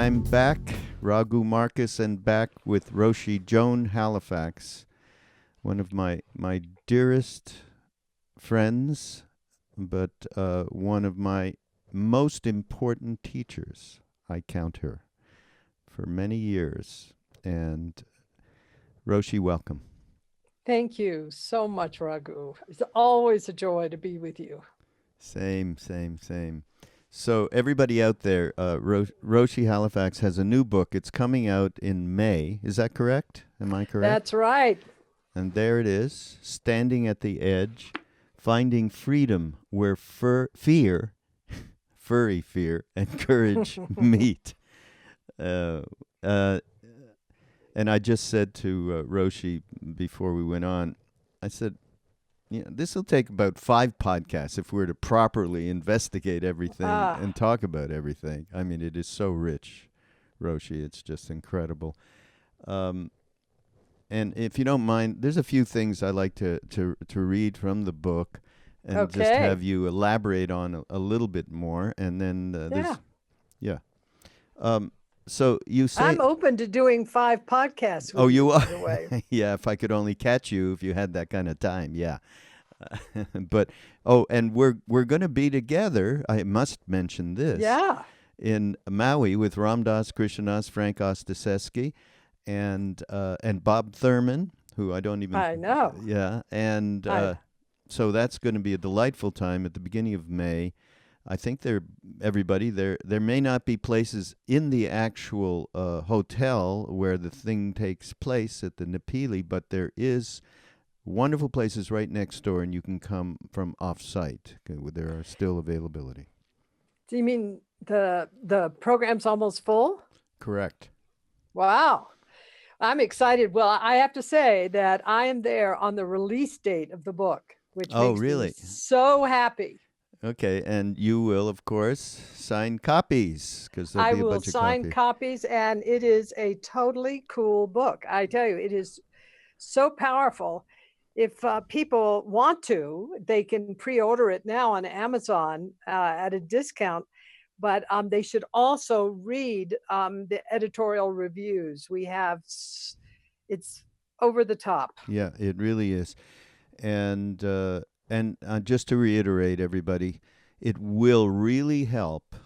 I'm back, Raghu Markus, and back with Roshi Joan Halifax, one of my dearest friends, but one of my most important teachers. I count her for many years. And Roshi, welcome. Thank you so much, Raghu. It's always a joy to be with you. Same. So everybody out there, Roshi Halifax has a new book. It's coming out in May. Is that correct? Am I correct? That's right. And there it is, standing at the edge, finding freedom where fear, furry fear, and courage meet. Uh, uh, and I just said to Roshi before we went on, I said, this will take about 5 podcasts if we're to properly investigate everything and talk about everything. I mean, it is so rich, Roshi. It's just incredible. And if you don't mind, there's a few things I like to read from the book and just Okay. have you elaborate on a little bit more. And then Yeah. So you say I'm open to doing 5 podcasts with Oh, you are? by the way. Yeah, if I could only catch you if you had that kind of time. Yeah. But and we're going to be together. I must mention this. Yeah. In Maui with Ramdas Krishnadas, Frank Ostaseski, and Bob Thurman, who I don't even. I know. Yeah, and so that's going to be a delightful time at the beginning of May. I think there may not be places in the actual hotel where the thing takes place at the Napili, but there is wonderful places right next door, and you can come from off-site. There are still availability. Do you mean the program's almost full? Correct. Wow. I'm excited. Well, I have to say that I am there on the release date of the book, which makes really? me so happy. Okay, and you will, of course, sign copies because there'll I be a will bunch of sign copies, and it is a totally cool book. I tell you, it is so powerful. If people want to, they can pre-order it now on Amazon at a discount. But they should also read the editorial reviews. It's over the top. Yeah, it really is. And just to reiterate, everybody, it will really help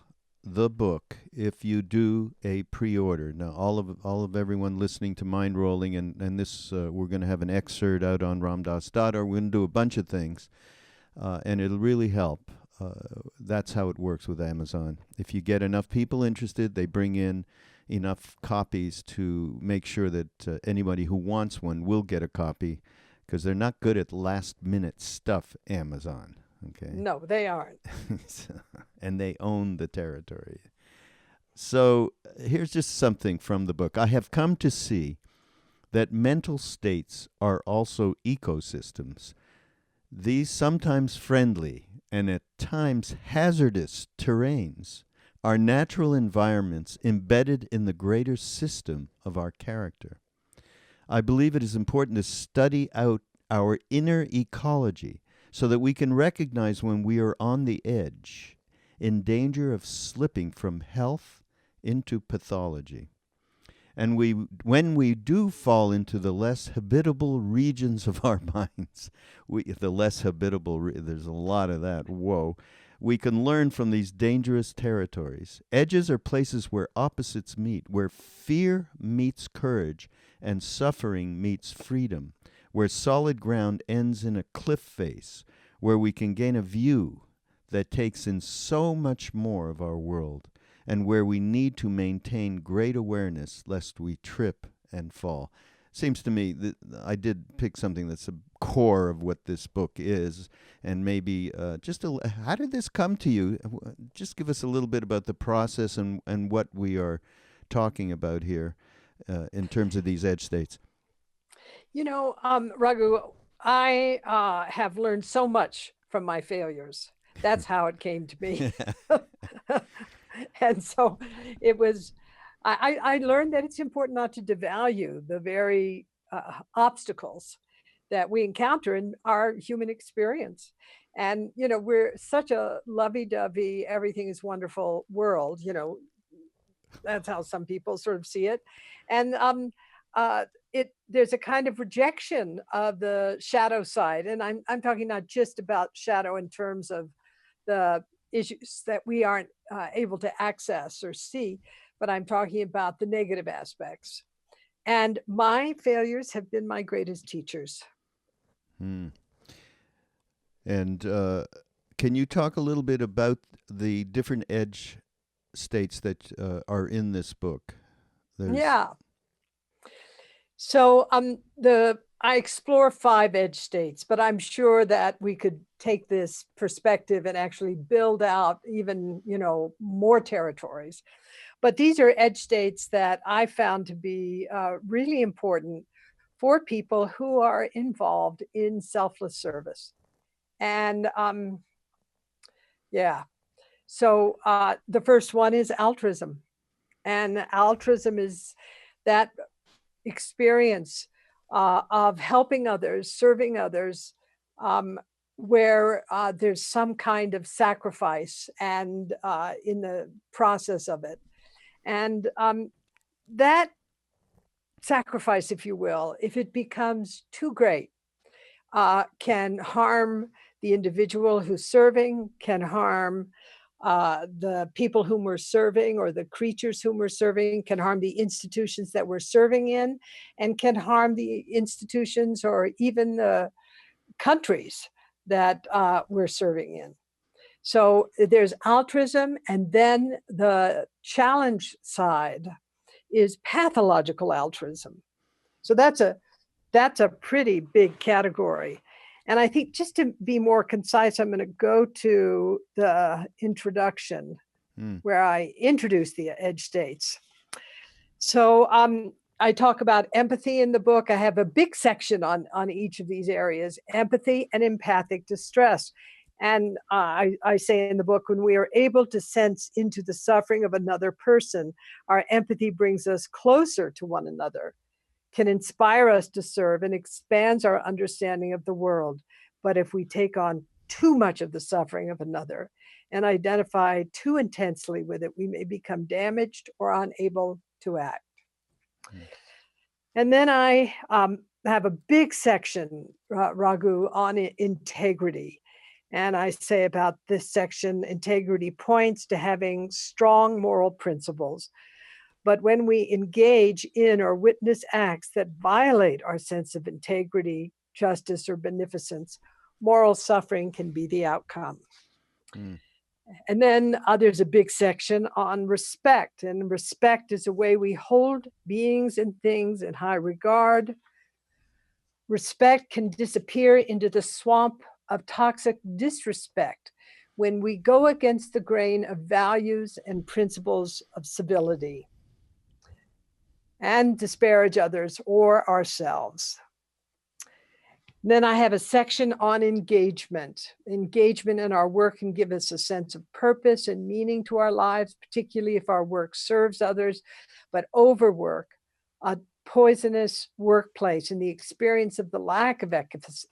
the book if you do a pre-order. Now, all of everyone listening to Mindrolling and this, we're going to have an excerpt out on ramdas.org. We're going to do a bunch of things, and it'll really help. That's how it works with Amazon. If you get enough people interested, they bring in enough copies to make sure that anybody who wants one will get a copy, because they're not good at last-minute stuff, Amazon. Okay. No, they aren't. And they own the territory. So here's just something from the book. I have come to see that mental states are also ecosystems. These sometimes friendly and at times hazardous terrains are natural environments embedded in the greater system of our character. I believe it is important to study out our inner ecology so that we can recognize when we are on the edge, in danger of slipping from health into pathology. And when we do fall into the less habitable regions of our minds, there's a lot of that, whoa, we can learn from these dangerous territories. Edges are places where opposites meet, where fear meets courage and suffering meets freedom, where solid ground ends in a cliff face, where we can gain a view that takes in so much more of our world, and where we need to maintain great awareness lest we trip and fall. Seems to me that I did pick something that's the core of what this book is, and maybe how did this come to you? Just give us a little bit about the process and what we are talking about here in terms of these edge states. Raghu, I have learned so much from my failures. That's how it came to me. And so it was, I learned that it's important not to devalue the very obstacles that we encounter in our human experience. And, we're such a lovey-dovey, everything is wonderful world, That's how some people sort of see it. And there's a kind of rejection of the shadow side. And I'm talking not just about shadow in terms of the issues that we aren't able to access or see, but I'm talking about the negative aspects. And my failures have been my greatest teachers. Hmm. And can you talk a little bit about the different edge states that are in this book? There's Yeah. So the I explore 5 edge states, but I'm sure that we could take this perspective and actually build out even, more territories. But these are edge states that I found to be really important for people who are involved in selfless service. And yeah, so the first one is altruism. And altruism is that experience of helping others, serving others, um, where there's some kind of sacrifice and in the process of it. And that sacrifice, if you will, if it becomes too great, can harm the individual who's serving, can harm the people whom we're serving or the creatures whom we're serving, can harm the institutions that we're serving in, and can harm the institutions or even the countries that we're serving in. So there's altruism, and then the challenge side is pathological altruism. So that's a pretty big category. And I think just to be more concise, I'm going to go to the introduction where I introduce the edge states. So I talk about empathy in the book. I have a big section on each of these areas, empathy and empathic distress. And I say in the book, when we are able to sense into the suffering of another person, our empathy brings us closer to one another, can inspire us to serve, and expands our understanding of the world. But if we take on too much of the suffering of another and identify too intensely with it, we may become damaged or unable to act. Mm. And then I have a big section, Raghu, on integrity. And I say about this section, integrity points to having strong moral principles. But when we engage in or witness acts that violate our sense of integrity, justice, or beneficence, moral suffering can be the outcome. Mm. And then there's a big section on respect. And respect is a way we hold beings and things in high regard. Respect can disappear into the swamp of toxic disrespect when we go against the grain of values and principles of civility and disparage others or ourselves. Then I have a section on engagement. Engagement in our work can give us a sense of purpose and meaning to our lives, particularly if our work serves others. But overwork, a poisonous workplace, and the experience of the lack of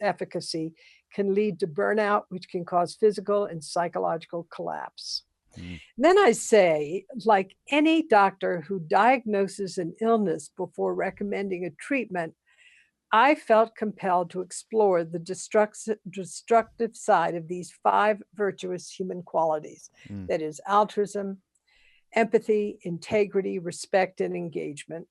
efficacy can lead to burnout, which can cause physical and psychological collapse. Mm. Then I say, like any doctor who diagnoses an illness before recommending a treatment, I felt compelled to explore the destructive side of these 5 virtuous human qualities. Mm. That is altruism, empathy, integrity, respect, and engagement.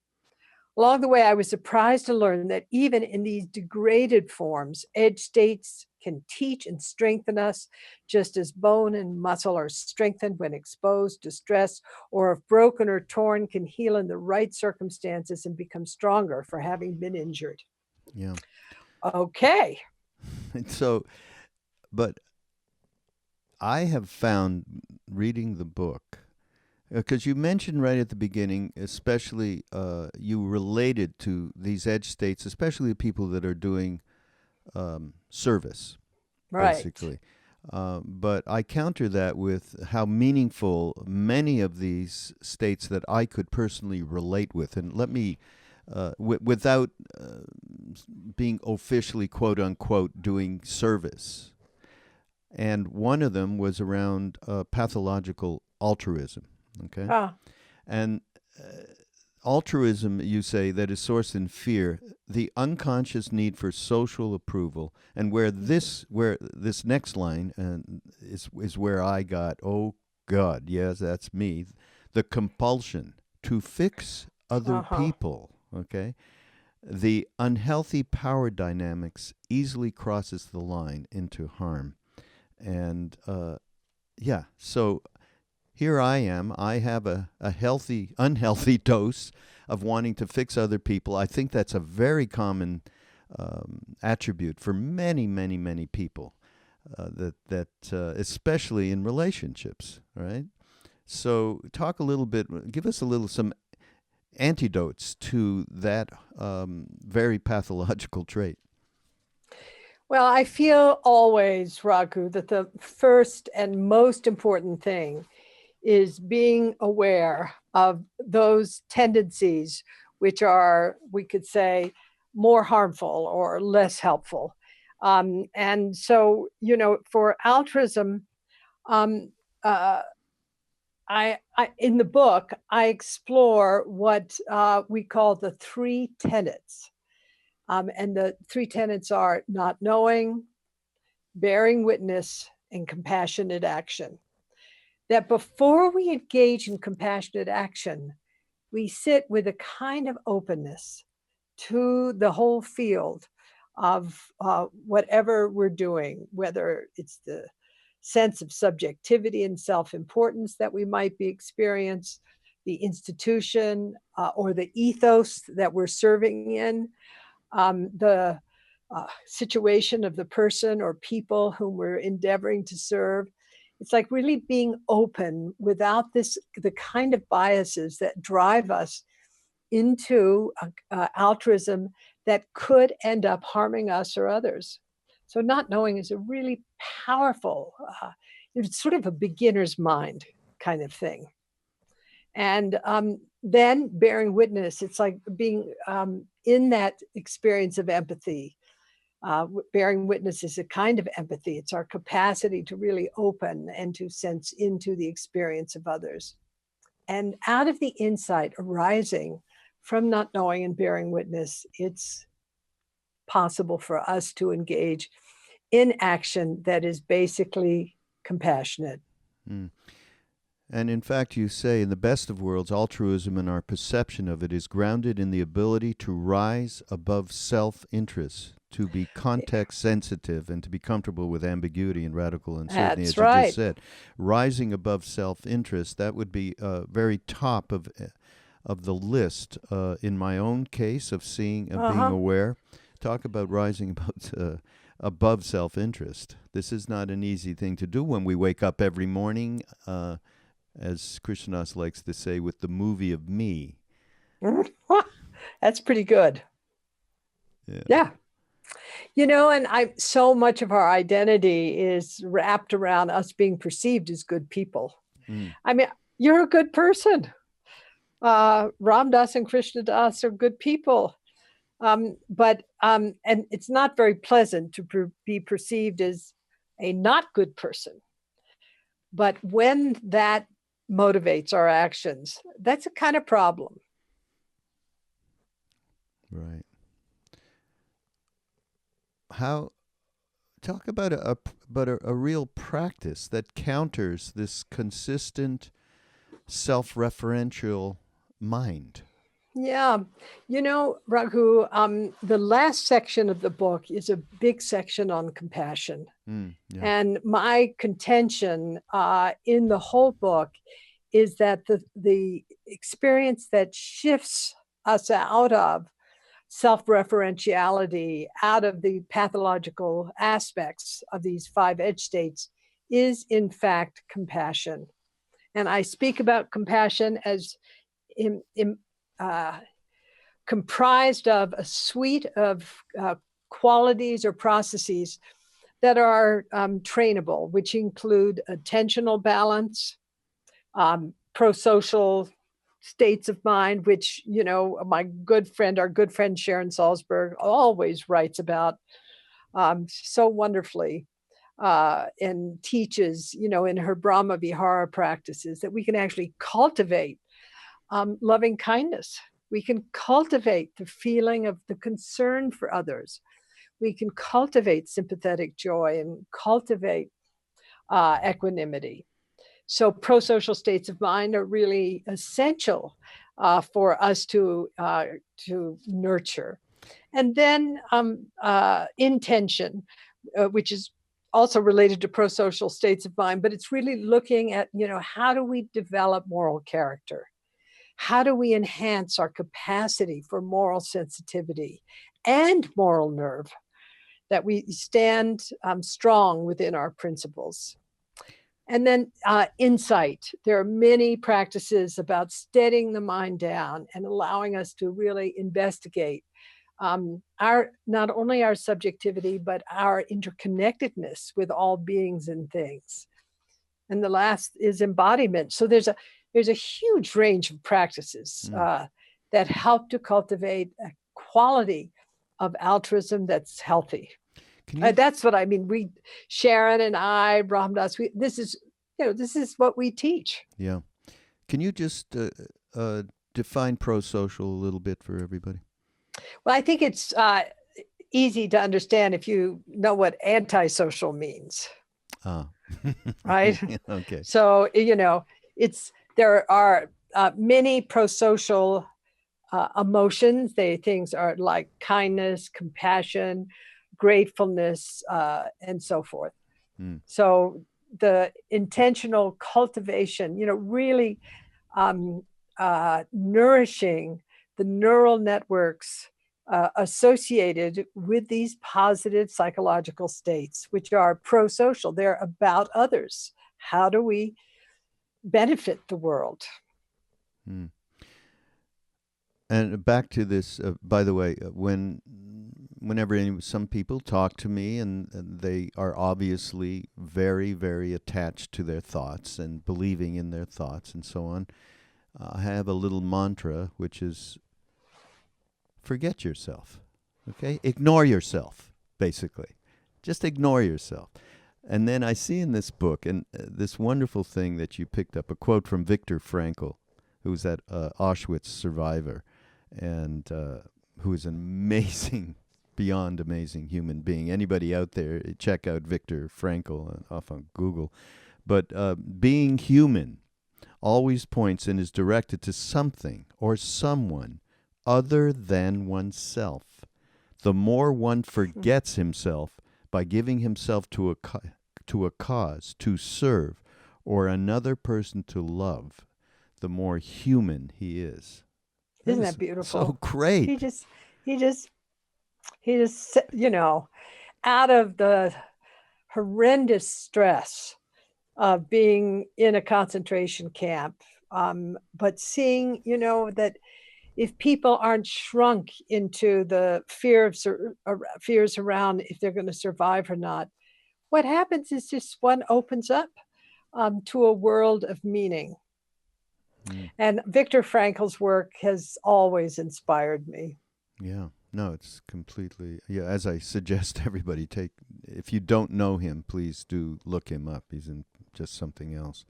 Along the way, I was surprised to learn that even in these degraded forms, edge states can teach and strengthen us, just as bone and muscle are strengthened when exposed to stress, or if broken or torn, can heal in the right circumstances and become stronger for having been injured. Yeah. Okay. So, but I have found reading the book, because you mentioned right at the beginning, especially you related to these edge states, especially the people that are doing service, Right. basically. But I counter that with how meaningful many of these states that I could personally relate with. And let me, without being officially, quote unquote, doing service. And one of them was around pathological altruism. Okay. Ah, And altruism, you say, that is sourced in fear, the unconscious need for social approval, and where this next line is where I got, oh God, yes, that's me, the compulsion to fix other people. Okay, the unhealthy power dynamics easily crosses the line into harm, and yeah, so here I am. I have a healthy, unhealthy dose of wanting to fix other people. I think that's a very common attribute for many, many, many people. Especially in relationships, right? So, talk a little bit. Give us some antidotes to that very pathological trait. Well, I feel always, Raghu, that the first and most important thing is being aware of those tendencies which are, we could say, more harmful or less helpful. And so, for altruism, um, in the book, I explore what we call the three tenets. And the three tenets are not knowing, bearing witness, and compassionate action. That before we engage in compassionate action, we sit with a kind of openness to the whole field of whatever we're doing, whether it's the sense of subjectivity and self-importance that we might be experiencing, the institution or the ethos that we're serving in, the situation of the person or people whom we're endeavoring to serve. It's like really being open without the kind of biases that drive us into altruism that could end up harming us or others. So not knowing is a really powerful, it's sort of a beginner's mind kind of thing. And then bearing witness, it's like being in that experience of empathy. Bearing witness is a kind of empathy. It's our capacity to really open and to sense into the experience of others. And out of the insight arising from not knowing and bearing witness, it's possible for us to engage in action that is basically compassionate. Mm. And in fact, you say, in the best of worlds, altruism and our perception of it is grounded in the ability to rise above self-interest, to be context sensitive, and to be comfortable with ambiguity and radical uncertainty, That's as you right. just said. Rising above self-interest, that would be very top of the list in my own case of seeing, of being aware. Talk about rising above self-interest. This is not an easy thing to do when we wake up every morning, as Krishnas likes to say, with the movie of me. That's pretty good. Yeah. And so much of our identity is wrapped around us being perceived as good people. I mean, you're a good person. Ram Das and Krishna Das are good people. But and it's not very pleasant to be perceived as a not good person. But when that motivates our actions, that's a kind of problem. Right. Talk about a real practice that counters this consistent self-referential mind. Yeah. Raghu, the last section of the book is a big section on compassion. Yeah. And my contention in the whole book is that the experience that shifts us out of self-referentiality, out of the pathological aspects of these 5 edge states, is in fact compassion. And I speak about compassion as comprised of a suite of qualities or processes that are trainable, which include attentional balance, pro-social states of mind, which, our good friend Sharon Salzberg always writes about so wonderfully and teaches, in her Brahma Vihara practices, that we can actually cultivate loving kindness. We can cultivate the feeling of the concern for others. We can cultivate sympathetic joy and cultivate equanimity. So pro-social states of mind are really essential for us to nurture. And then intention, which is also related to pro-social states of mind, but it's really looking at, how do we develop moral character? How do we enhance our capacity for moral sensitivity and moral nerve, that we stand strong within our principles? And then insight. There are many practices about steadying the mind down and allowing us to really investigate not only our subjectivity, but our interconnectedness with all beings and things. And the last is embodiment. So there's a huge range of practices that help to cultivate a quality of altruism that's healthy. That's what I mean. We, Sharon and I, Ramdas, this is what we teach. Yeah. Can you just define pro-social a little bit for everybody? Well, I think it's easy to understand if you know what antisocial means. Right? Okay. So, there are many pro-social emotions. Things are like kindness, compassion, gratefulness, and so forth. So the intentional cultivation, really nourishing the neural networks associated with these positive psychological states, which are pro-social. They're about others. How do we benefit the world? And back to this, by the way, whenever some people talk to me and they are obviously very, very attached to their thoughts and believing in their thoughts and so on, I have a little mantra, which is forget yourself, okay? Ignore yourself, basically. Just ignore yourself. And then I see in this book, and this wonderful thing that you picked up, a quote from Viktor Frankl, who's that Auschwitz survivor, and who is an amazing, beyond amazing human being. Anybody out there, check out Viktor Frankl off on Google. But being human always points and is directed to something or someone other than oneself. The more one forgets himself by giving himself to a cause, to serve, or another person to love, the more human he is. Isn't that beautiful? So great. He just, out of the horrendous stress of being in a concentration camp, but seeing, that if people aren't shrunk into the fears around if they're going to survive or not, what happens is just one opens up to a world of meaning. And Viktor Frankl's work has always inspired me. Yeah, no, it's completely, as I suggest everybody if you don't know him, please do look him up. He's in just something else.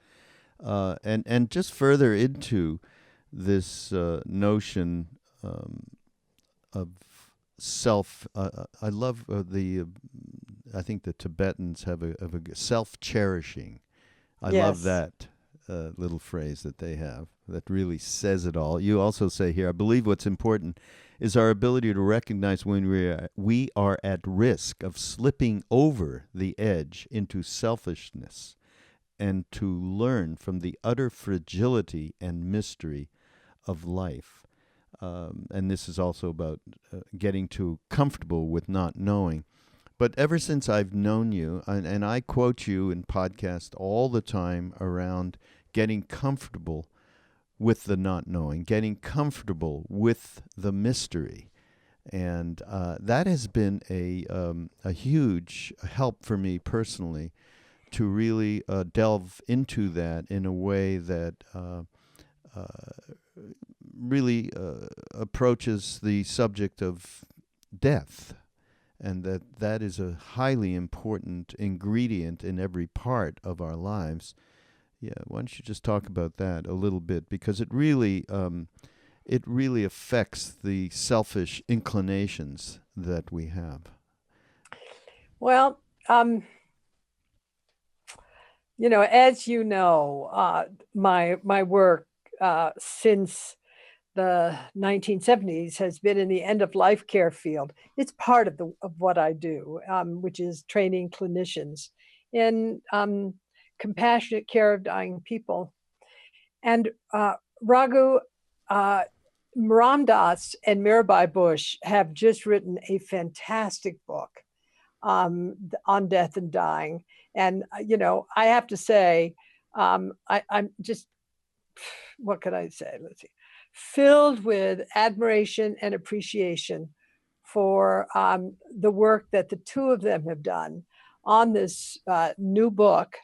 And just further into this notion of self, I love I think the Tibetans have a self-cherishing. I love that little phrase that they have that really says it all. You also say here, I believe what's important is our ability to recognize when we are at risk of slipping over the edge into selfishness, and to learn from the utter fragility and mystery of life. And this is also about getting too comfortable with not knowing. But ever since I've known you, and I quote you in podcast all the time around getting comfortable with the not knowing, getting comfortable with the mystery. And that has been a huge help for me personally, to really delve into that in a way that really approaches the subject of death, and that is a highly important ingredient in every part of our lives. Yeah, why don't you just talk about that a little bit, because it really affects the selfish inclinations that we have. Well, as you know, my work since the 1970s has been in the end of life care field. It's part of what I do, which is training clinicians in compassionate care of dying people. And Raghu, uh, Ram Dass and Mirabai Bush have just written a fantastic book on death and dying. And, I have to say, I'm just, what could I say? Let's see, filled with admiration and appreciation for the work that the two of them have done on this new book,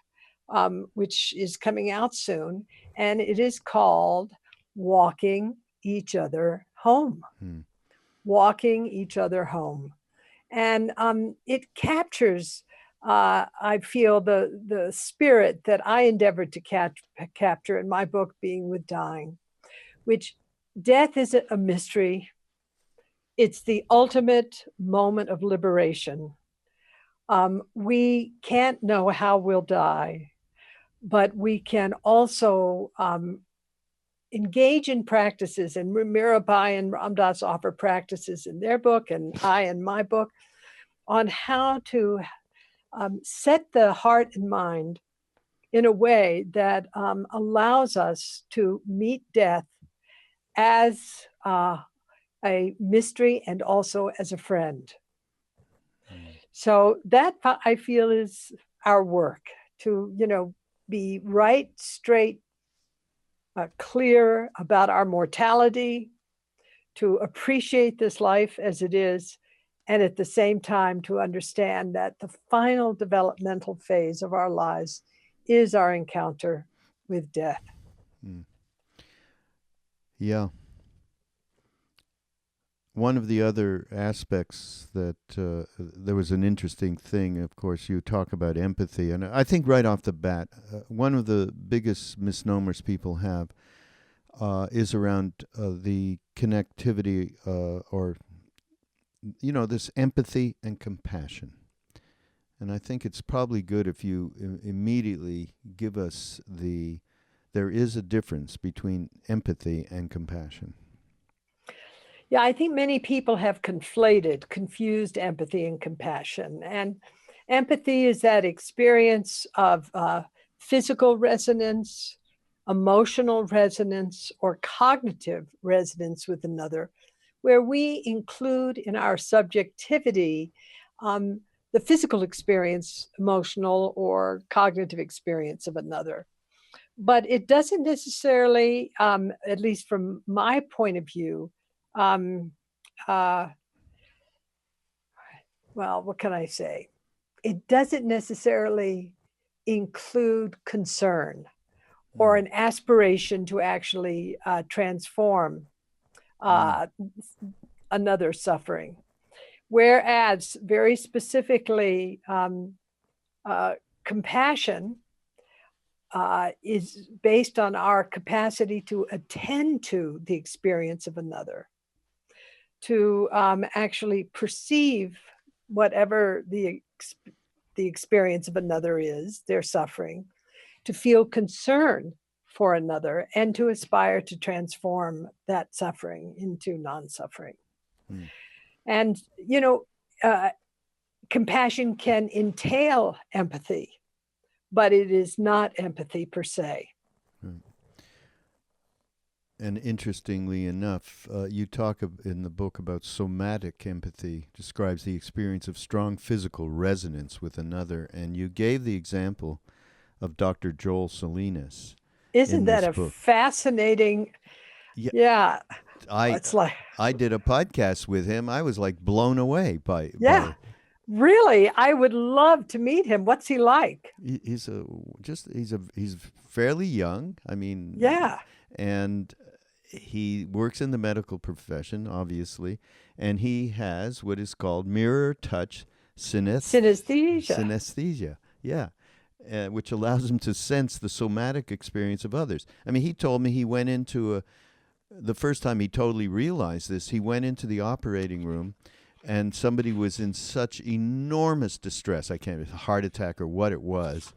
which is coming out soon. And it is called Walking Each Other Home. Hmm. Walking Each Other Home. And it captures, I feel, the spirit that I endeavored to capture in my book, Being with Dying, which death isn't a mystery. It's the ultimate moment of liberation. We can't know how we'll die, but we can also engage in practices. And Mirabai and Ram Dass offer practices in their book, and I in my book, on how to set the heart and mind in a way that allows us to meet death as a mystery and also as a friend. So that, I feel, is our work, to, be right, straight, clear about our mortality, to appreciate this life as it is, and at the same time to understand that the final developmental phase of our lives is our encounter with death. Mm. Yeah. One of the other aspects that there was an interesting thing, of course, you talk about empathy. And I think right off the bat, one of the biggest misnomers people have is around the connectivity or, this empathy and compassion. And I think it's probably good if you immediately give us there is a difference between empathy and compassion. Yeah, I think many people have confused empathy and compassion. And empathy is that experience of physical resonance, emotional resonance, or cognitive resonance with another, where we include in our subjectivity the physical experience, emotional or cognitive experience of another. But it doesn't necessarily, at least from my point of view, um, uh, well, what can I say? It doesn't necessarily include concern or an aspiration to actually transform another suffering. Whereas, very specifically, compassion is based on our capacity to attend to the experience of another, to actually perceive whatever the experience of another is, their suffering, to feel concern for another, and to aspire to transform that suffering into non-suffering. Mm. And, compassion can entail empathy, but it is not empathy per se. Right. And interestingly enough, you talk in the book about somatic empathy, describes the experience of strong physical resonance with another, and you gave the example of Dr. Joel Salinas. Isn't that a fascinating? Yeah. I did a podcast with him. I was like blown away by. Really, I would love to meet him. What's he like? He's fairly young. I mean, and he works in the medical profession, obviously, and he has what is called mirror touch synesthesia. Synesthesia, yeah. which allows him to sense the somatic experience of others. I mean, he told me he went into the first time he totally realized this, he went into the operating room and somebody was in such enormous distress. I can't, a heart attack or what it was.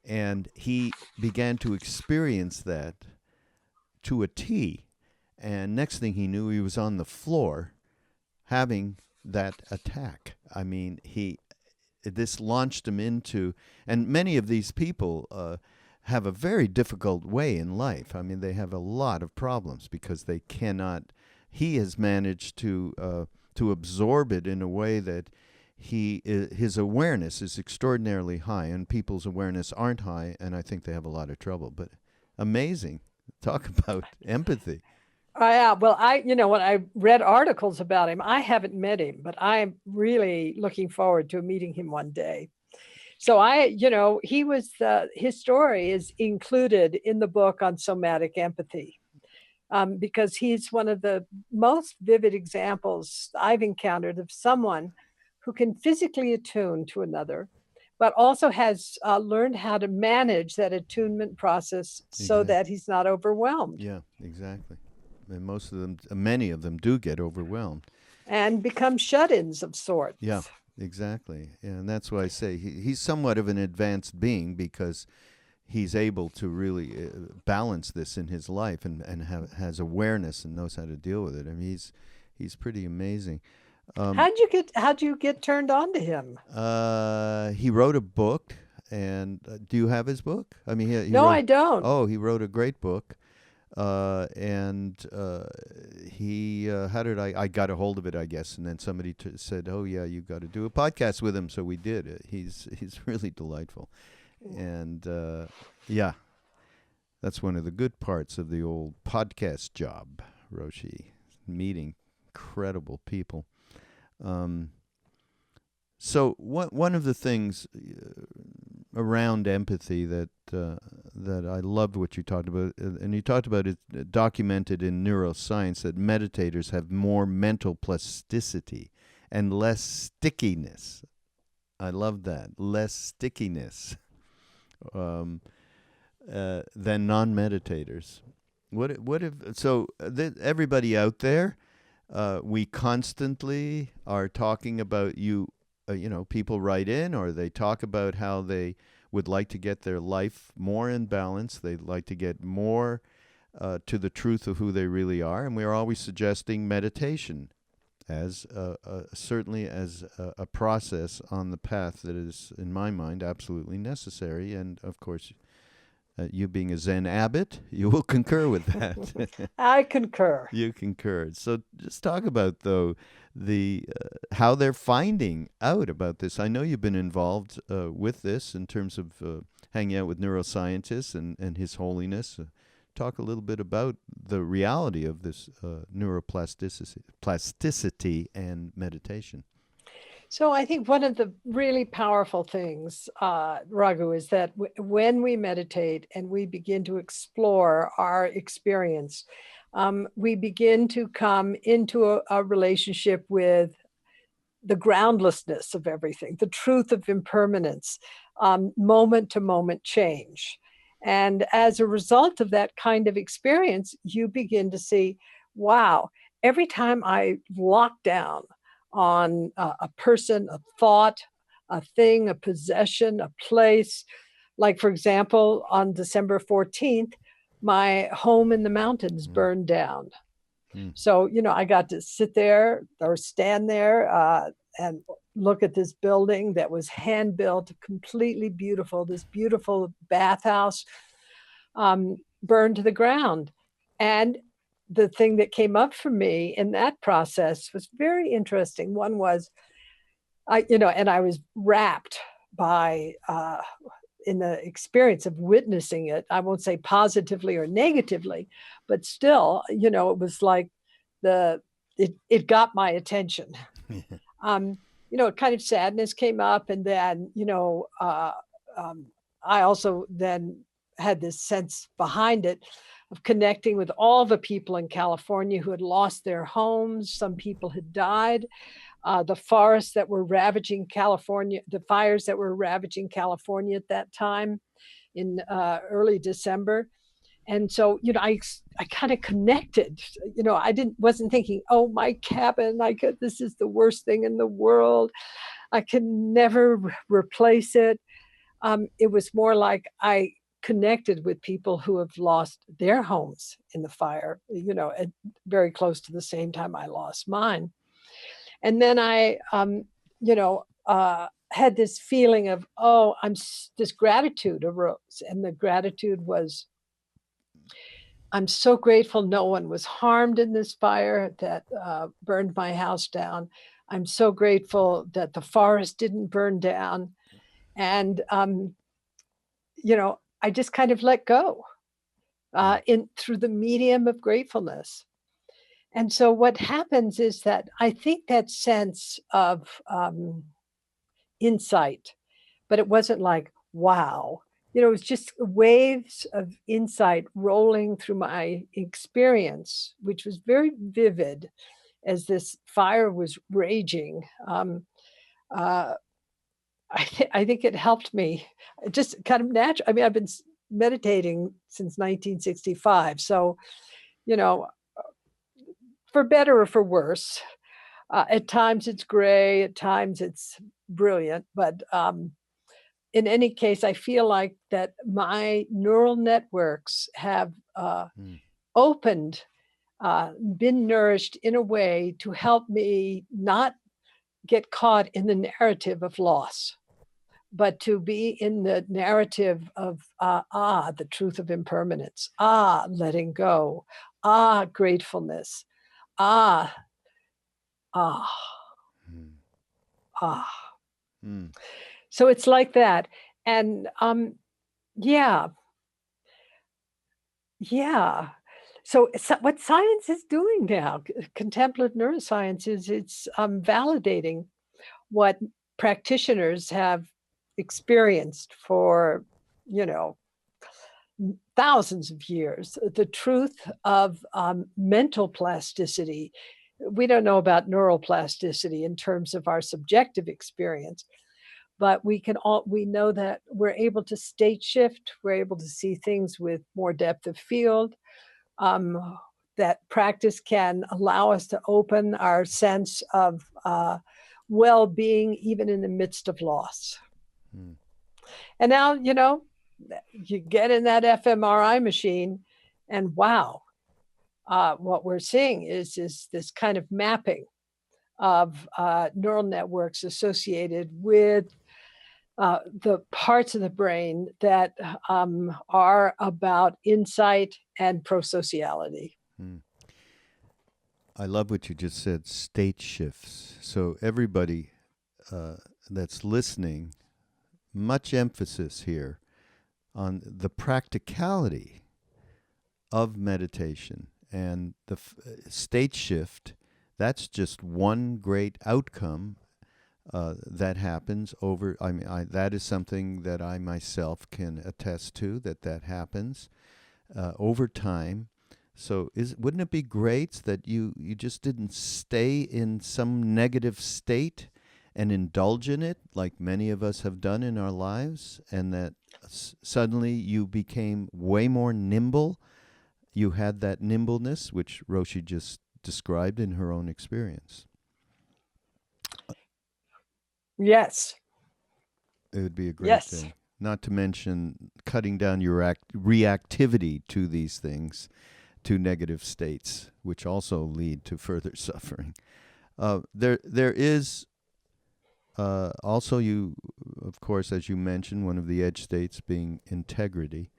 And he began to experience that to a T. And next thing he knew, he was on the floor having that attack. I mean, this launched him into, and many of these people have a very difficult way in life. I mean, they have a lot of problems because they cannot. He has managed to absorb it in a way that his awareness is extraordinarily high, and people's awareness aren't high, and I think they have a lot of trouble. But amazing. Talk about empathy. Yeah, well, when I read articles about him, I haven't met him, but I'm really looking forward to meeting him one day. So he was, his story is included in the book on somatic empathy, because he's one of the most vivid examples I've encountered of someone who can physically attune to another, but also has learned how to manage that attunement process so that he's not overwhelmed. Yeah, exactly. And many of them do get overwhelmed. And become shut-ins of sorts. Yeah, exactly. And that's why I say he's somewhat of an advanced being because he's able to really balance this in his life and has awareness and knows how to deal with it. I mean, he's pretty amazing. How'd you get turned on to him? He wrote a book, and do you have his book? I mean, no, I don't. Oh, he wrote a great book. I got a hold of it, I guess, and then somebody said, "Oh yeah, you got to do a podcast with him." So we did. He's really delightful, and yeah, that's one of the good parts of the old podcast job, Roshi, meeting incredible people. So one of the things around empathy that I loved what you talked about, and you talked about it documented in neuroscience, that meditators have more mental plasticity and less stickiness. I love that, less stickiness than non-meditators. Everybody out there, we constantly are talking about people write in or they talk about how they would like to get their life more in balance. They'd like to get more to the truth of who they really are. And we are always suggesting meditation as certainly as a process on the path that is, in my mind, absolutely necessary. And of course, you being a Zen abbot, you will concur with that. I concur. You concur. So just talk about, though, how they're finding out about this. I know you've been involved with this in terms of hanging out with neuroscientists and His Holiness. Talk a little bit about the reality of this neuroplasticity and meditation. So I think one of the really powerful things, Raghu, is that when we meditate and we begin to explore our experience, we begin to come into a relationship with the groundlessness of everything, the truth of impermanence, moment to moment change. And as a result of that kind of experience, you begin to see, wow, every time I lock down on a person, a thought, a thing, a possession, a place. Like, for example, on December 14th, my home in the mountains burned down. So, I got to sit there or stand there and look at this building that was hand-built, completely beautiful, this beautiful bathhouse burned to the ground. And the thing that came up for me in that process was very interesting. One was, I was wrapped by, in the experience of witnessing it. I won't say positively or negatively, but still, it was like it got my attention. Kind of sadness came up, and then, I also then had this sense behind it of connecting with all the people in California who had lost their homes. Some people had died. The forests that were ravaging California, the fires that were ravaging California at that time in early December. And so, I kind of connected. I wasn't thinking, oh, my cabin, this is the worst thing in the world. I can never replace it. It was more like I connected with people who have lost their homes in the fire, at very close to the same time I lost mine. And then I, had this feeling of, this gratitude arose. And the gratitude was, I'm so grateful no one was harmed in this fire that burned my house down. I'm so grateful that the forest didn't burn down. And, I just kind of let go through the medium of gratefulness. And so what happens is that I think that sense of insight, but it wasn't like, wow, it was just waves of insight rolling through my experience, which was very vivid as this fire was raging. I think it helped me just kind of natural. I mean, I've been meditating since 1965. So, for better or for worse, at times it's gray, at times it's brilliant. But in any case, I feel like that my neural networks have opened, been nourished in a way to help me not get caught in the narrative of loss, but to be in the narrative of, the truth of impermanence, letting go, gratefulness, ah, ah, ah. So it's like that. And yeah. So what science is doing now, contemplative neuroscience, is it's validating what practitioners have experienced for, thousands of years, the truth of mental plasticity. We don't know about neural plasticity in terms of our subjective experience, but we know that we're able to state shift, we're able to see things with more depth of field, that practice can allow us to open our sense of well-being even in the midst of loss. And now, you get in that fMRI machine and wow, what we're seeing is this kind of mapping of neural networks associated with the parts of the brain that are about insight and prosociality. I love what you just said, state shifts. So everybody that's listening, much emphasis here on the practicality of meditation and the state shift. That's just one great outcome that happens over. I mean, that is something that I myself can attest to. That happens over time. So wouldn't it be great that you just didn't stay in some negative state and indulge in it like many of us have done in our lives, and that suddenly you became way more nimble? You had that nimbleness, which Roshi just described in her own experience. Yes. It would be a great thing. Not to mention cutting down your reactivity to these things, to negative states, which also lead to further suffering. There is also, you, of course, as you mentioned, one of the edge states being integrity.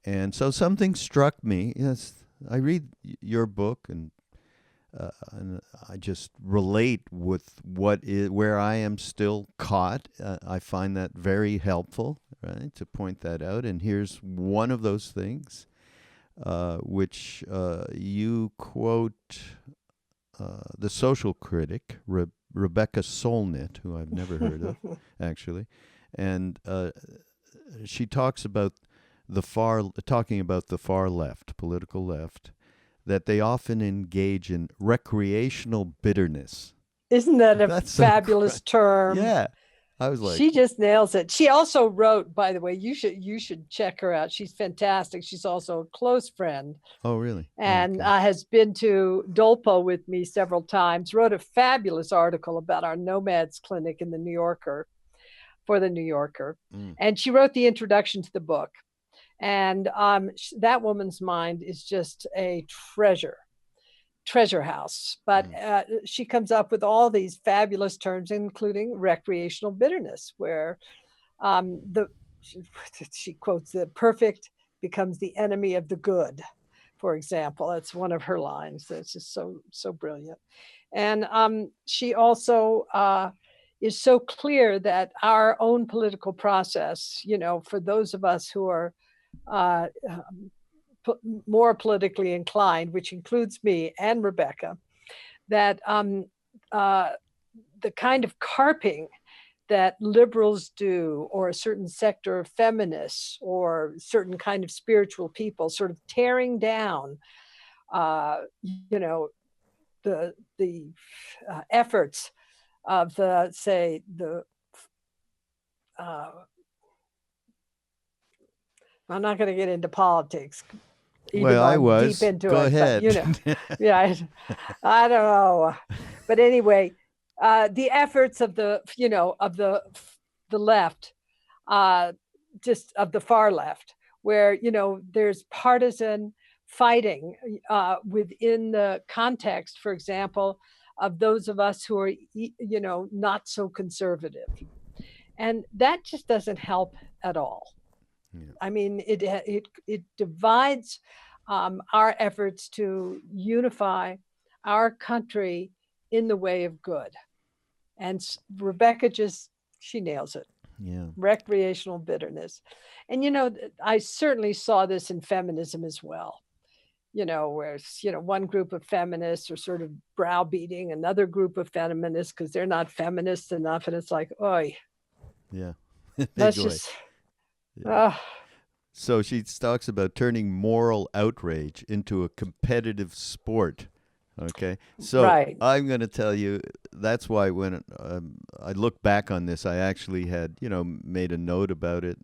And so something struck me. Yes, I read your book and I just relate with where I am still caught. I find that very helpful, right, to point that out. And here's one of those things, which you quote the social critic, Rebecca Solnit, who I've never heard of, actually. And she talks about talking about the far left, political left, that they often engage in recreational bitterness. Isn't that a That's so fabulous term? Yeah. I was like, She just nails it. She also wrote, by the way, you should check her out. She's fantastic. She's also a close friend oh, really? and Okay. has been to Dolpo with me several times. Wrote a fabulous article about our Nomads Clinic in the New Yorker for the New Yorker, and she wrote the introduction to the book. And that woman's mind is just a treasure house. But she comes up with all these fabulous terms, including recreational bitterness, where she quotes, the perfect becomes the enemy of the good, for example. That's one of her lines. That's just so brilliant. And she also is so clear that our own political process, for those of us who are more politically inclined, which includes me and Rebecca, that the kind of carping that liberals do, or a certain sector of feminists, or certain kind of spiritual people, sort of tearing down, the efforts of I'm not going to get into politics, even Well, though I I'm was. deep into Go it. ahead. But, yeah, I don't know. But anyway, the efforts of the left, just of the far left, where there's partisan fighting within the context, for example, of those of us who are not so conservative, and that just doesn't help at all. Yeah. I mean, it divides our efforts to unify our country in the way of good. And Rebecca she nails it. Yeah. Recreational bitterness. And, I certainly saw this in feminism as well. Where, one group of feminists are sort of browbeating another group of feminists because they're not feminists enough. And it's like, oi. Yeah. Let's just. Yeah. So she talks about turning moral outrage into a competitive sport. Okay. So right. I'm going to tell you that's why when I look back on this, I actually had, made a note about it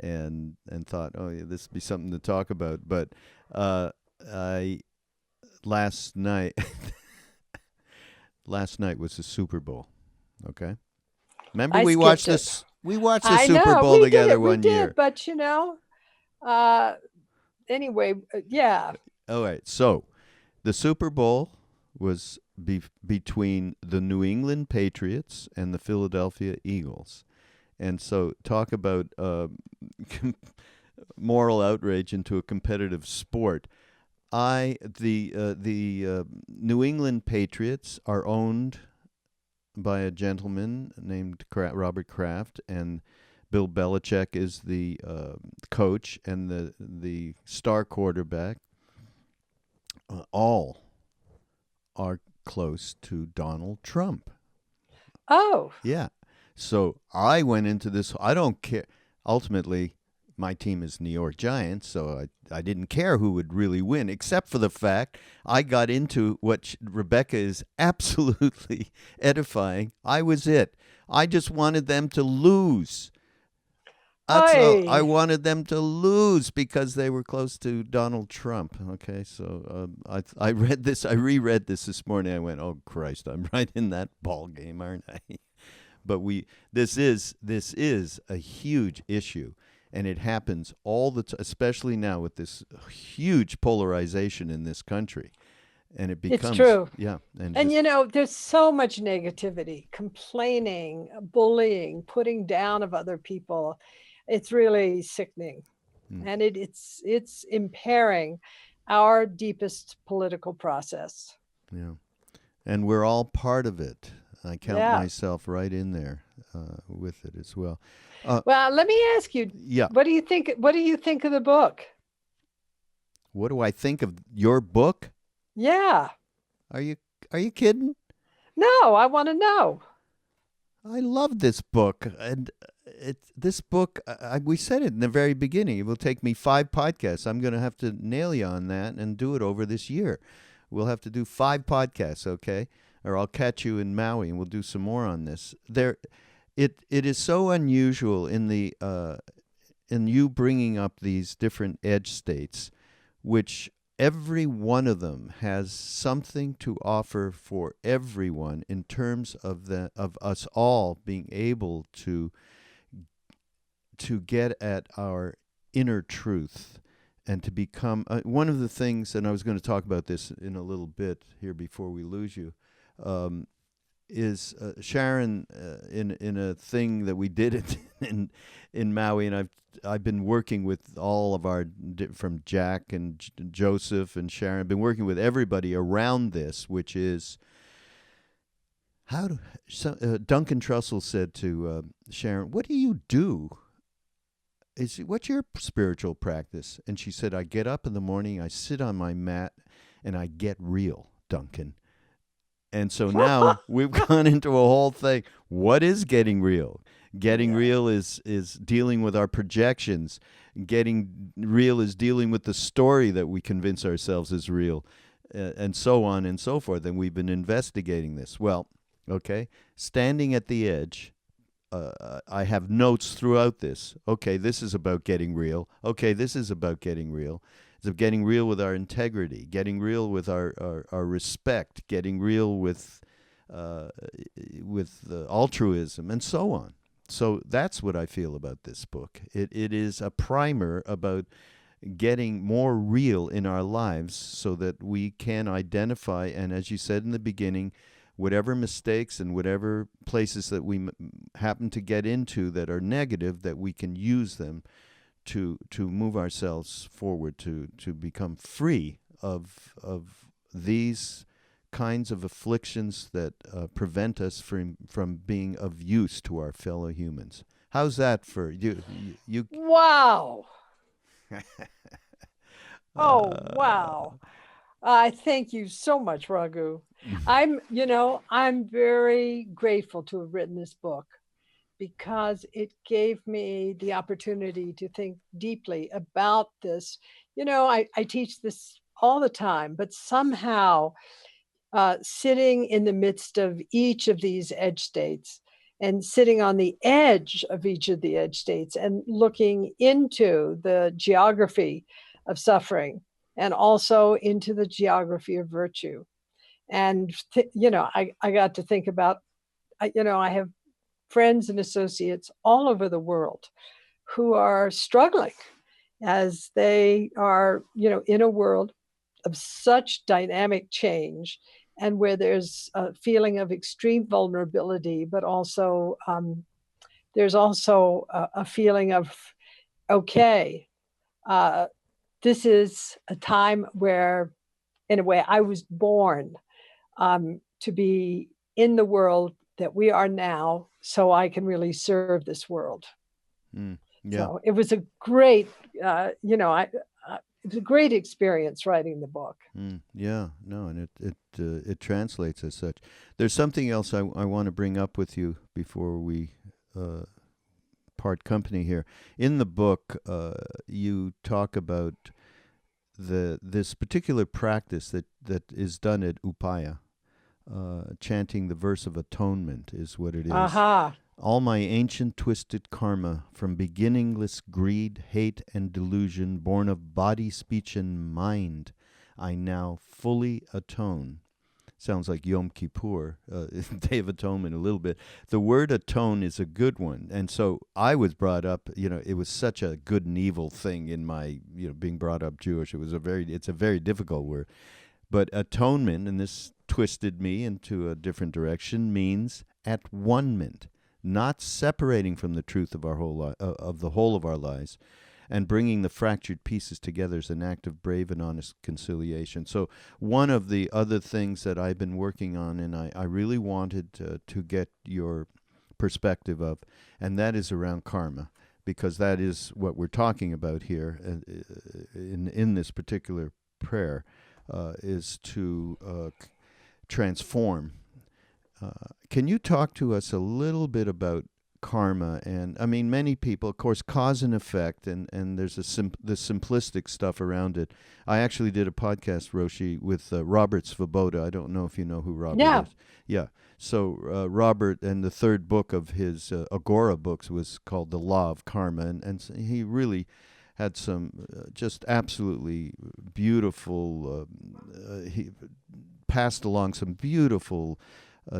and thought, oh, yeah, this would be something to talk about. But last night was the Super Bowl. Okay. Remember we watched this. We watched the Super Bowl together one year. But anyway, yeah. All right. So the Super Bowl was between the New England Patriots and the Philadelphia Eagles. And so talk about moral outrage into a competitive sport. The New England Patriots are owned by a gentleman named Robert Kraft, and Bill Belichick is the coach, and the star quarterback. All are close to Donald Trump. Oh. Yeah. So I went into this. I don't care. Ultimately, my team is New York Giants, so I didn't care who would really win, except for the fact I got into what Rebecca is absolutely edifying. I was it. I just wanted them to lose. I wanted them to lose because they were close to Donald Trump. Okay, so I read this. I reread this morning. I went, oh Christ, I'm right in that ball game, aren't I? But this is a huge issue, and it happens all the time, especially now with this huge polarization in this country. And it becomes, it's true. Yeah. And there's so much negativity, complaining, bullying, putting down of other people. It's really sickening. And it's impairing our deepest political process. Yeah. And we're all part of it. I count myself right in there with it as well. Well, let me ask you. Yeah. What do you think? What do you think of the book? What do I think of your book? Yeah. Are you kidding? No, I want to know. I love this book, and this book, we said it in the very beginning. It will take me 5 podcasts. I'm going to have to nail you on that and do it over this year. We'll have to do 5 podcasts, okay? Or I'll catch you in Maui and we'll do some more on this. It is so unusual in you bringing up these different edge states, which every one of them has something to offer for everyone in terms of us all being able to get at our inner truth and to become one of the things, and I was going to talk about this in a little bit here before we lose you, is Sharon in a thing that we did in Maui, and I've been working with all of our, from Jack and Joseph and Sharon, I've been working with everybody around this, which is Duncan Trussell said to Sharon, "What do you do? What's your spiritual practice?" And she said, "I get up in the morning, I sit on my mat, and I get real, Duncan." And so now we've gone into a whole thing. What is getting real? Getting real is dealing with our projections. Getting real is dealing with the story that we convince ourselves is real, and so on and so forth. And we've been investigating this. Well, okay, standing at the edge, I have notes throughout this. Okay, this is about getting real. Okay, this is about getting real. It's of getting real with our integrity, getting real with our respect, getting real with altruism, and so on. So that's what I feel about this book. It is a primer about getting more real in our lives so that we can identify, and as you said in the beginning, whatever mistakes and whatever places that we happen to get into that are negative, that we can use them to move ourselves forward, to become free of these kinds of afflictions that prevent us from being of use to our fellow humans. How's that for you? Wow. Oh, wow. Thank you so much, Raghu. I'm very grateful to have written this book because it gave me the opportunity to think deeply about this. I teach this all the time, but somehow sitting in the midst of each of these edge states and sitting on the edge of each of the edge states and looking into the geography of suffering and also into the geography of virtue. And, I got to think about, I have friends and associates all over the world who are struggling as they are, in a world of such dynamic change and where there's a feeling of extreme vulnerability, but also there's also a feeling of, okay, this is a time where, in a way, I was born to be in the world that we are now, so I can really serve this world. Yeah. So it was a great, it was a great experience writing the book. Yeah, no, and it translates as such. There's something else I want to bring up with you before we part company here. In the book, you talk about this particular practice that is done at Upaya. Chanting the verse of atonement is what it is. Aha. All my ancient twisted karma, from beginningless greed, hate, and delusion, born of body, speech, and mind, I now fully atone. Sounds like Yom Kippur, Day of Atonement a little bit. The word atone is a good one. And so I was brought up, it was such a good and evil thing in my, being brought up Jewish. It's a very difficult word. But atonement, and this twisted me into a different direction, means at one-ment, not separating from the truth of our of the whole of our lives, and bringing the fractured pieces together as an act of brave and honest conciliation. So one of the other things that I've been working on, and I really wanted to get your perspective of, and that is around karma, because that is what we're talking about here in this particular prayer, is to transform. Can you talk to us a little bit about karma, and I mean many people, of course, cause and effect, and there's the simplistic stuff around it. I actually did a podcast, Roshi, with Robert Svoboda. I don't know if you know who Robert Yeah. is. Yeah. So Robert, and the third book of his Agora books was called The Law of Karma, and he really had some just absolutely beautiful. He passed along some beautiful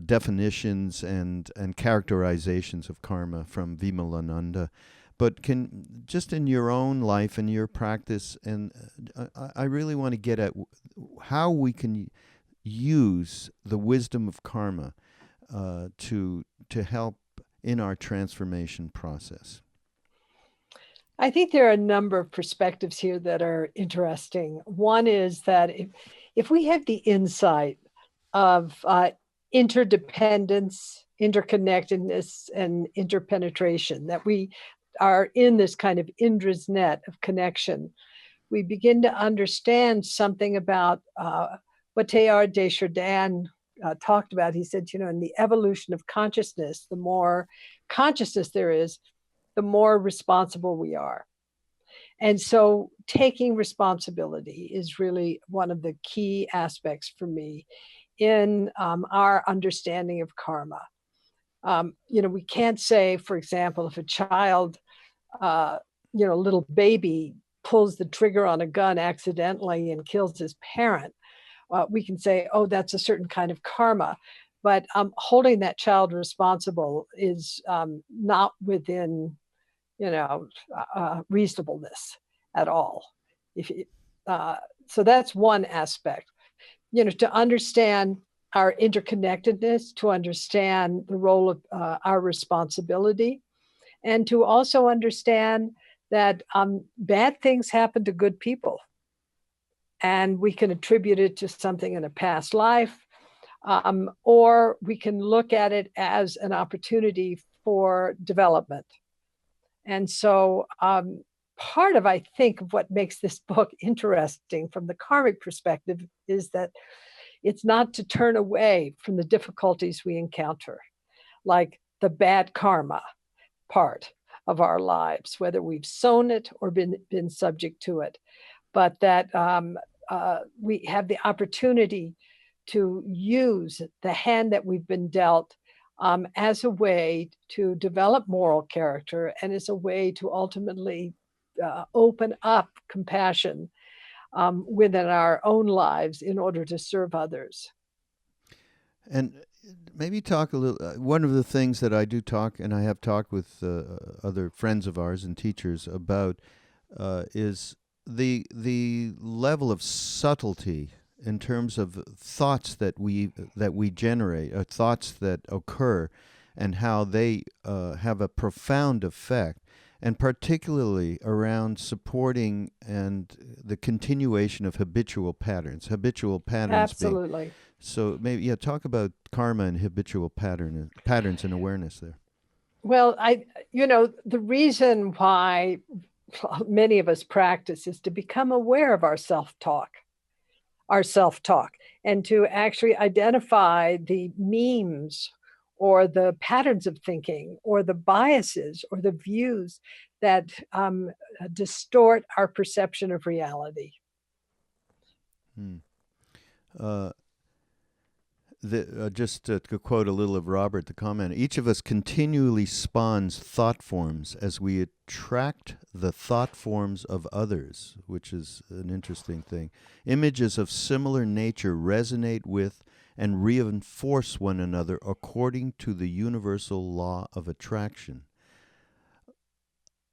definitions and characterizations of karma from Vimalananda. But can just in your own life and your practice, and I really want to get at how we can use the wisdom of karma to help in our transformation process. I think there are a number of perspectives here that are interesting. One is that if we have the insight of interdependence, interconnectedness, and interpenetration, that we are in this kind of Indra's net of connection, we begin to understand something about what Teilhard de Chardin talked about. He said, in the evolution of consciousness, the more consciousness there is, the more responsible we are. And so taking responsibility is really one of the key aspects for me in our understanding of karma. We can't say, for example, if a child, little baby pulls the trigger on a gun accidentally and kills his parent, we can say, oh, that's a certain kind of karma. But holding that child responsible is not within reasonableness at all. So that's one aspect. To understand our interconnectedness, to understand the role of our responsibility, and to also understand that bad things happen to good people, and we can attribute it to something in a past life, or we can look at it as an opportunity for development. And so part of, I think, of what makes this book interesting from the karmic perspective is that it's not to turn away from the difficulties we encounter, like the bad karma part of our lives, whether we've sown it or been subject to it, but that we have the opportunity to use the hand that we've been dealt as a way to develop moral character and as a way to ultimately open up compassion within our own lives in order to serve others. And maybe talk a little. One of the things that I do talk, and I have talked with other friends of ours and teachers about, is the level of subtlety in terms of thoughts that we generate, or thoughts that occur, and how they have a profound effect, and particularly around supporting and the continuation of habitual patterns. Habitual patterns. Absolutely. So maybe talk about karma and habitual patterns and awareness there. Well, the reason why many of us practice is to become aware of our self-talk, and to actually identify the memes or the patterns of thinking or the biases or the views that distort our perception of reality. Just to quote a little of Robert, the comment, each of us continually spawns thought forms as we attract the thought forms of others, which is an interesting thing. Images of similar nature resonate with and reinforce one another according to the universal law of attraction.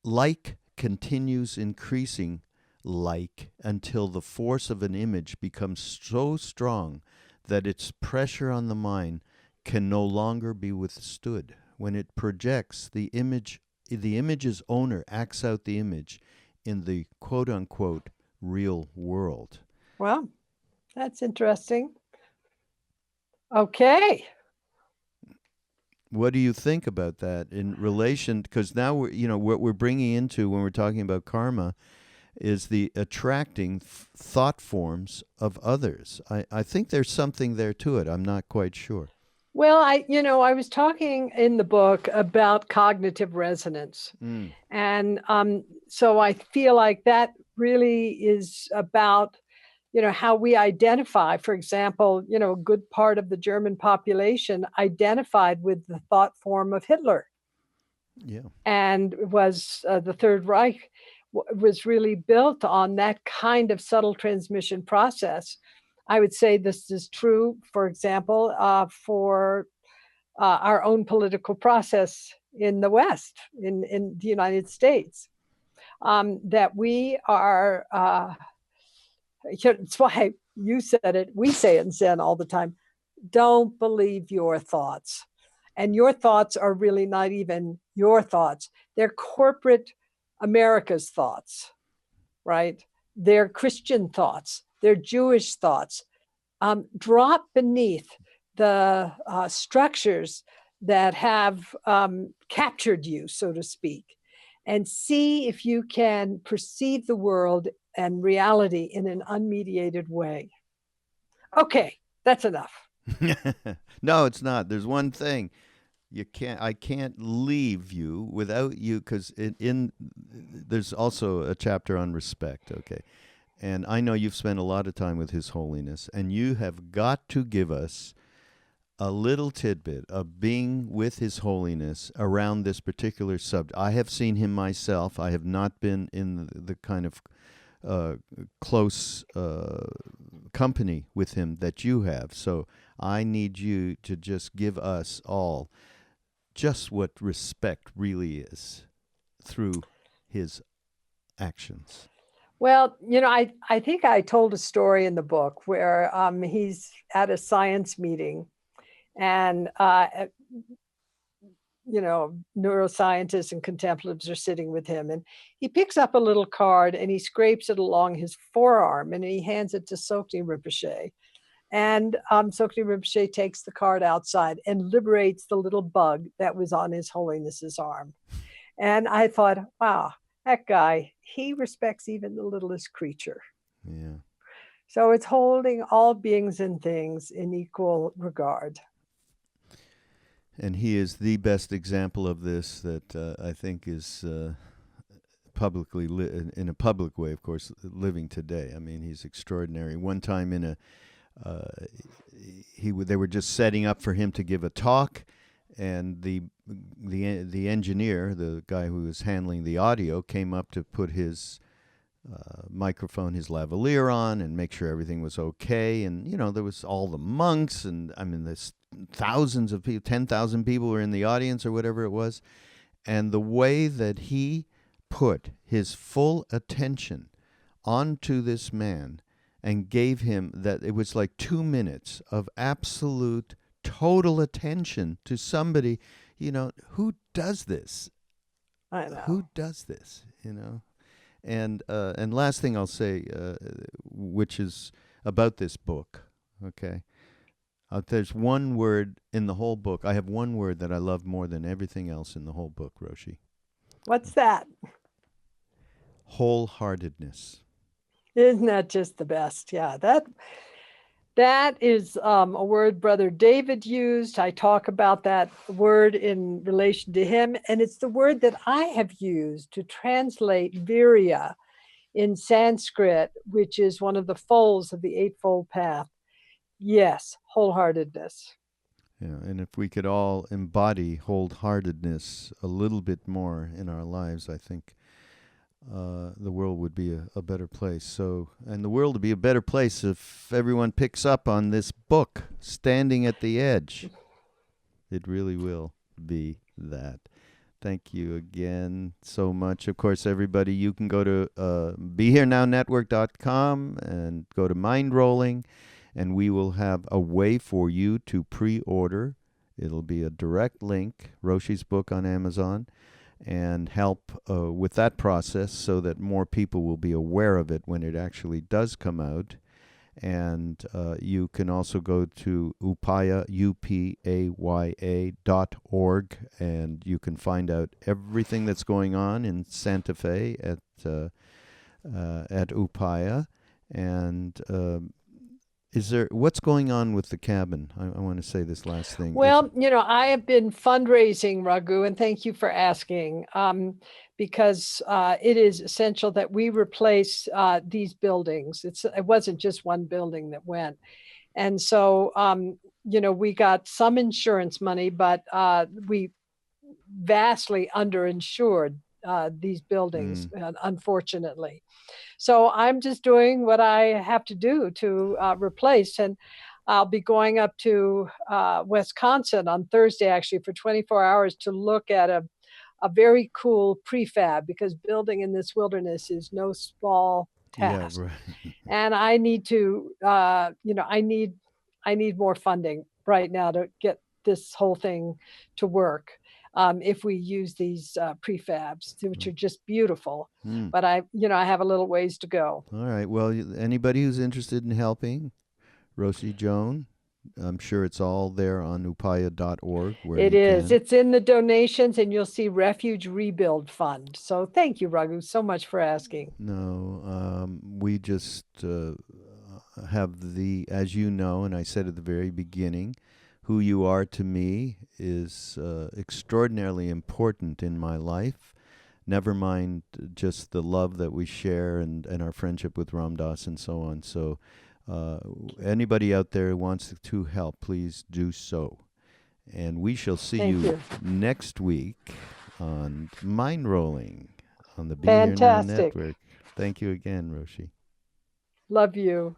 Like continues increasing like until the force of an image becomes so strong that its pressure on the mind can no longer be withstood. When it projects, the image's owner acts out the image in the quote-unquote real world. Well, that's interesting. Okay. What do you think about that in relation? Because now what we're bringing into when we're talking about karma is the attracting thought forms of others. I think there's something there to it. I'm not quite sure. Well, I was talking in the book about cognitive resonance. Mm. And so I feel like that really is about, how we identify. For example, a good part of the German population identified with the thought form of Hitler, Yeah. and was the Third Reich was really built on that kind of subtle transmission process. I would say this is true, for example, for our own political process in the West, in the United States, that we are, it's why you said it, we say it in Zen all the time, don't believe your thoughts. And your thoughts are really not even your thoughts. They're corporate America's thoughts, right? They're Christian thoughts, they're Jewish thoughts. Drop beneath the structures that have captured you, so to speak, and see if you can perceive the world and reality in an unmediated way. Okay, that's enough. No, it's not. There's one thing. I can't leave you without you, because there's also a chapter on respect, okay? And I know you've spent a lot of time with His Holiness, and you have got to give us a little tidbit of being with His Holiness around this particular subject. I have seen him myself. I have not been in the kind of close company with him that you have. So I need you to just give us all just what respect really is through his actions. Well, I think I told a story in the book where he's at a science meeting, and neuroscientists and contemplatives are sitting with him, and he picks up a little card and he scrapes it along his forearm and he hands it to Sokni Rinpoche. And Sokni Rinpoche takes the card outside and liberates the little bug that was on His Holiness's arm. And I thought, wow, that guy, he respects even the littlest creature. Yeah. So it's holding all beings and things in equal regard. And he is the best example of this that I think is publicly, in a public way, of course, living today. I mean, he's extraordinary. One time they were just setting up for him to give a talk, and the engineer, the guy who was handling the audio, came up to put his microphone, his lavalier on, and make sure everything was okay. And there was all the monks, and I mean, there's thousands of people, 10,000 people were in the audience or whatever it was. And the way that he put his full attention onto this man and gave him that, it was like 2 minutes of absolute total attention to somebody, who does this? I know. Who does this? And last thing I'll say, which is about this book, okay? There's one word in the whole book. I have one word that I love more than everything else in the whole book, Roshi. What's that? Wholeheartedness. Isn't that just the best? Yeah, that is a word Brother David used. I talk about that word in relation to him, and it's the word that I have used to translate virya in Sanskrit, which is one of the folds of the Eightfold Path. Yes, wholeheartedness. Yeah, and if we could all embody wholeheartedness a little bit more in our lives, I think the world would be a better place. And the world would be a better place if everyone picks up on this book, Standing at the Edge. It really will be that. Thank you again so much. Of course, everybody, you can go to BeHereNowNetwork.com and go to Mindrolling, and we will have a way for you to pre-order. It'll be a direct link, Roshi's book on Amazon, and help with that process so that more people will be aware of it when it actually does come out. And you can also go to upaya, upaya.org, and you can find out everything that's going on in Santa Fe at Upaya. And Is there what's going on with the cabin? I want to say this last thing. Is Well, I have been fundraising, Raghu, and thank you for asking, because it is essential that we replace these buildings. It wasn't just one building that went. And so, we got some insurance money, but we vastly underinsured these buildings, unfortunately. So I'm just doing what I have to do to replace. And I'll be going up to Wisconsin on Thursday, actually, for 24 hours to look at a very cool prefab, because building in this wilderness is no small yeah, task. right. And I need to, I need more funding right now to get this whole thing to work. If we use these prefabs, which are just beautiful, Hmm. but I have a little ways to go. All right. Well, anybody who's interested in helping, Roshi Joan, I'm sure it's all there on upaya.org where It you is. can. It's in the donations, and you'll see Refuge Rebuild Fund. So thank you, Raghu, so much for asking. No, we just have as you know, and I said at the very beginning, who you are to me is extraordinarily important in my life. Never mind just the love that we share and our friendship with Ram Dass and so on. So, uh, anybody out there who wants to help, please do so. And we shall see Thank you you. next week on Mindrolling on the Be Here Now Fantastic. Network. Thank you again, Roshi. Love you.